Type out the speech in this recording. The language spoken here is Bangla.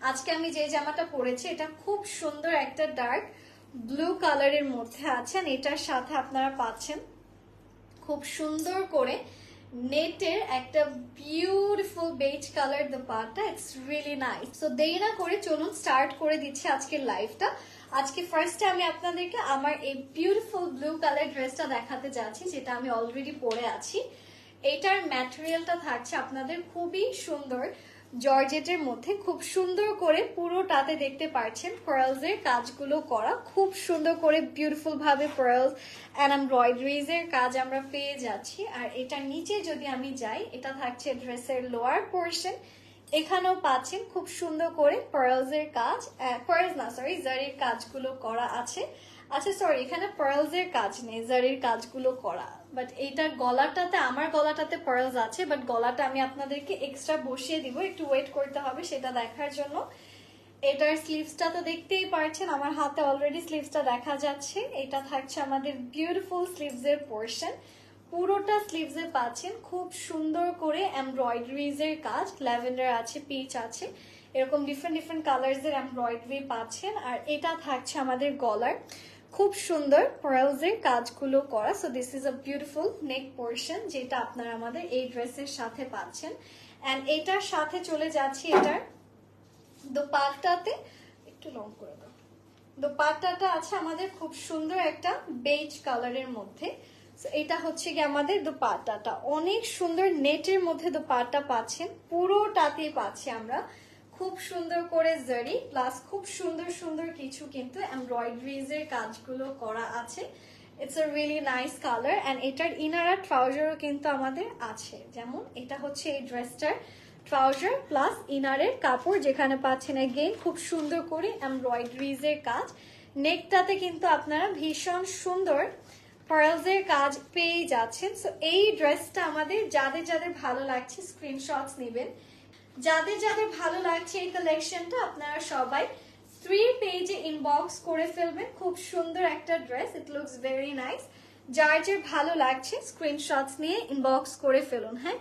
আজকে আমি যে জামাটা পরেছি এটা খুব সুন্দর একটা ডার্ক ব্লু কালারের মধ্যে আছে, এটার সাথে আপনারা পাচ্ছেন খুব সুন্দর করে নেটের একটা beautiful beige colour dupatta. It's really nice. So দেরি না করে চলুন স্টার্ট করে দিচ্ছি আজকের লাইভটা। আজকে ফার্স্টে আমি আপনাদেরকে আমার এই বিউটিফুল ব্লু কালার ড্রেসটা দেখাতে যাচ্ছি, যেটা আমি অলরেডি পরে আছি। এইটার ম্যাটেরিয়ালটা থাকছে আপনাদের খুবই সুন্দর জর্জেটের মধ্যে, খুব সুন্দর করে পুরোটাতে দেখতে পাচ্ছেন পার্লস এর কাজগুলো করা, খুব সুন্দর করে বিউটিফুল ভাবে পার্লস এন্ড এমব্রয়ডারিজ এর কাজ আমরা পেয়ে যাচ্ছি। আর এটার নিচে যদি আমি যাই, এটা থাকছে ড্রেসের লোয়ার পোর্শন, এখানেও পাচ্ছেন খুব সুন্দর করে পার্লস এর কাজ, জারির কাজগুলো করা আছে। আচ্ছা সরি, এখানে পার্লস এর কাজ নেই, জারির কাজগুলো করা। বাট এইটার গলাটাতে, আমার গলাটাতে পার্লস আছে, বাট গলাটা আমি আপনাদেরকে এক্সট্রা বসিয়ে দিব, একটু ওয়েট করতে হবে সেটা দেখার জন্য। এটার স্লিভসটা তো দেখতেই পারছেন, আমার হাতে অলরেডি স্লিভসটা দেখা যাচ্ছে। এটা থাকছে আমাদের বিউটিফুল স্লিভস এর পোর্শন, পুরোটা স্লিভস এ পাচ্ছেন খুব সুন্দর করে এমব্রয়ডারিজ এর কাজ, ল্যাভেন্ডার আছে, পিচ আছে, এরকম ডিফারেন্ট ডিফারেন্ট কালার্স এর এমব্রয়ডারি পাচ্ছেন। আর এটা থাকছে আমাদের গলার, খুব সুন্দর পার্লস এর কাজগুলো করা। So this is a beautiful neck portion, যেটা আপনারা আমাদের এই ড্রেসের সাথে পাচ্ছেন। এন্ড এটার সাথে চলে যাচ্ছি এটার দোপাট্টাতে, একটু লং করে দাও। দোপাট্টাটা আছে আমাদের খুব সুন্দর একটা বেজ কালারের মধ্যে। এটা হচ্ছে কি আমাদের দোপাট্টাটা, অনেক সুন্দর নেটের মধ্যে দোপাট্টা পাচ্ছেন, পুরোটাতেই পাচ্ছি আমরা খুব সুন্দর করে জারি, প্লাস খুব সুন্দর সুন্দর কিছু কিন্তু এমব্রয়ডারিজ এর কাজগুলো করা আছে। It's a really nice colour. And এটার ইনার আর ট্রাউজারও কিন্তু আমাদের আছে, যেমন এটা হচ্ছে এই ড্রেসটার ট্রাউজার প্লাস ইনারের কাপড়, যেখানে পাচ্ছেন এগেইন খুব সুন্দর করে এমব্রয়ডারিজ এর কাজ। নেকটাতে কিন্তু আপনারা ভীষণ সুন্দর পার্লস এর কাজ পেয়ে যাচ্ছেন। সো এই ড্রেসটা আমাদের যাদের যাদের ভালো লাগছে স্ক্রিনশটস নেবেন, যাদের যাদের ভালো লাগছে এই কালেকশনটা আপনারা সবাই 3 পেজে ইনবক্স করে ফেলবেন। খুব সুন্দর একটা dress, it looks very nice. যার যার ভালো লাগছে স্ক্রিনশটস নিয়ে ইনবক্স করে ফেলুন। হ্যাঁ।